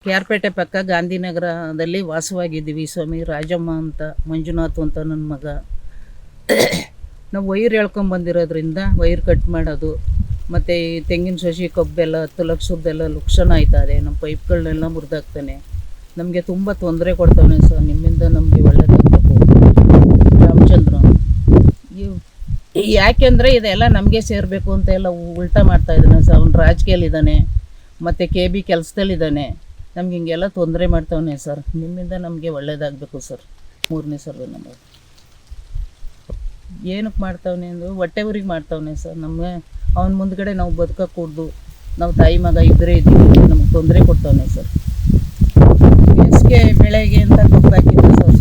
ಕ್ಯಾರ್ಪೇಟೆ ಪಕ್ಕ ಗಾಂಧಿನಗರದಲ್ಲಿ ವಾಸವಾಗಿದ್ದೀವಿ ಸ್ವಾಮಿ. ರಾಜಮ್ಮ ಅಂತ, ಮಂಜುನಾಥ್ ಅಂತ ನನ್ನ ಮಗ. ನಾವು ವೈರ್ ಬಂದಿರೋದ್ರಿಂದ ವೈರ್ ಕಟ್ ಮಾಡೋದು ಮತ್ತು ಈ ತೆಂಗಿನ ಸಸಿ ಕಬ್ಬೆಲ್ಲ 10 ಲಕ್ಷದ್ದೆಲ್ಲ ಲುಕ್ಷಣ ಆಯ್ತಾ ಇದೆ. ನಮ್ಮ ಪೈಪ್ಗಳನ್ನೆಲ್ಲ ಮುರಿದಾಗ್ತಾನೆ. ನಮಗೆ ತುಂಬ ತೊಂದರೆ ಕೊಡ್ತಾವನೆ ಸರ್. ನಿಮ್ಮಿಂದ ನಮಗೆ ಒಳ್ಳೇದಾಗಬೇಕು ರಾಮಚಂದ್ರ. ಯಾಕೆಂದರೆ ಇದೆಲ್ಲ ನಮಗೆ ಸೇರಬೇಕು ಅಂತ ಎಲ್ಲ ಉಲ್ಟಾ ಮಾಡ್ತಾ ಇದ್ದಾನೆ ಸರ್. ಅವ್ನು ರಾಜಕೀಯಲ್ಲಿದ್ದಾನೆ ಮತ್ತು KB ಕೆಲಸದಲ್ಲಿದ್ದಾನೆ. ನಮ್ಗೆ ಹಿಂಗೆಲ್ಲ ತೊಂದರೆ ಮಾಡ್ತಾವನೆ ಸರ್. ನಿಮ್ಮಿಂದ ನಮಗೆ ಒಳ್ಳೇದಾಗಬೇಕು ಸರ್. 3ನೇ ಸರ್ವೆ ನಮಗೆ ಏನಕ್ಕೆ ಮಾಡ್ತಾವನೆ ಅಂದರೆ ಹೊಟ್ಟೆ ಊರಿಗೆ ಮಾಡ್ತಾವನೆ ಸರ್. ನಮಗೆ ಅವನ ಮುಂದ್ಗಡೆ ನಾವು ಬದುಕக்கூಡ್ದು. ನಾವು ತಾಯಿ ಮಗ ಇಬ್ಬರೇ ಇದ್ದೀವಿ. ನಮ್ಗೆ ತೊಂದರೆ ಕೊಡ್ತಾವನೆ ಸರ್. ಬೇಸಿಗೆ ಬೆಳೆಗೆ ಅಂತ ಕಬ್ಬು ಹಾಕಿದ್ದೆ ಸರ್.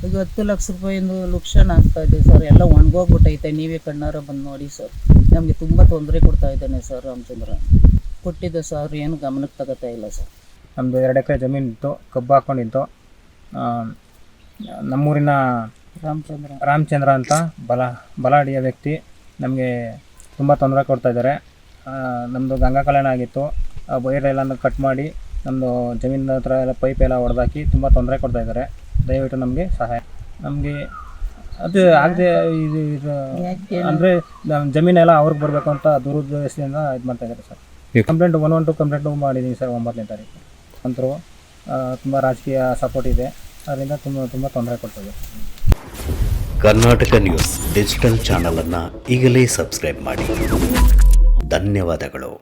ಈಗ 10 ಲಕ್ಷ ರೂಪಾಯಿಂದ ಲುಕ್ಷಣ ಆಗ್ತಾಯಿದೆ ಸರ್. ಎಲ್ಲ ಒಣಗೋಗ್ಬಿಟ್ಟೈತೆ. ನೀವೇ ಕಣ್ಣಾರ ಬಂದು ನೋಡಿ ಸರ್. ನಮಗೆ ತುಂಬ ತೊಂದರೆ ಕೊಡ್ತಾ ಇದ್ದಾನೆ ಸರ್ ರಾಮಚಂದ್ರ. ಕೊಟ್ಟಿದ್ದೆ ಸರ್, ಏನು ಗಮನಕ್ಕೆ ತಗೋತಾ ಇಲ್ಲ ಸರ್. ನಮ್ಮದು 2 ಎಕರೆ ಜಮೀನಿತ್ತು, ಕಬ್ಬು ಹಾಕ್ಕೊಂಡಿತ್ತು. ನಮ್ಮೂರಿನ ರಾಮಚಂದ್ರ ಅಂತ ಬಲಾಢ್ಯ ವ್ಯಕ್ತಿ ನಮಗೆ ತುಂಬ ತೊಂದರೆ ಕೊಡ್ತಾಯಿದ್ದಾರೆ. ನಮ್ಮದು ಗಂಗಾ ಕಲ್ಯಾಣ ಆಗಿತ್ತು. ಆ ವೈರೆಲ್ಲ ಕಟ್ ಮಾಡಿ ನಮ್ಮದು ಜಮೀನಿನ ಹತ್ರ ಎಲ್ಲ ಪೈಪ್ ಎಲ್ಲ ಹೊಡೆದಾಕಿ ತುಂಬ ತೊಂದರೆ ಕೊಡ್ತಾಯಿದ್ದಾರೆ. ದಯವಿಟ್ಟು ನಮಗೆ ಸಹಾಯ. ನಮಗೆ ಅದು ಆಗದೆ ಇದು ಅಂದರೆ ನಮ್ಮ ಜಮೀನೆಲ್ಲ ಅವ್ರಿಗೆ ಬರಬೇಕು ಅಂತ ದುರುದ್ದೇಶದಿಂದ ಇದು ಮಾಡ್ತಾಯಿದ್ದಾರೆ ಸರ್. ಕಂಪ್ಲೇಂಟ್ 112 ಕಂಪ್ಲೇಂಟ್ ಮಾಡಿದ್ದೀನಿ ಸರ್. 9ನೇ ತಾರೀಕು ಅಂತರೂ ತುಂಬ ರಾಜಕೀಯ ಸಪೋರ್ಟ್ ಇದೆ. ಅದರಿಂದ ತುಂಬ ತೊಂದರೆ ಕೊಡ್ತದೆ. ಕರ್ನಾಟಕ ನ್ಯೂಸ್ ಡಿಜಿಟಲ್ ಚಾನಲನ್ನು ಈಗಲೇ ಸಬ್ಸ್ಕ್ರೈಬ್ ಮಾಡಿ. ಧನ್ಯವಾದಗಳು.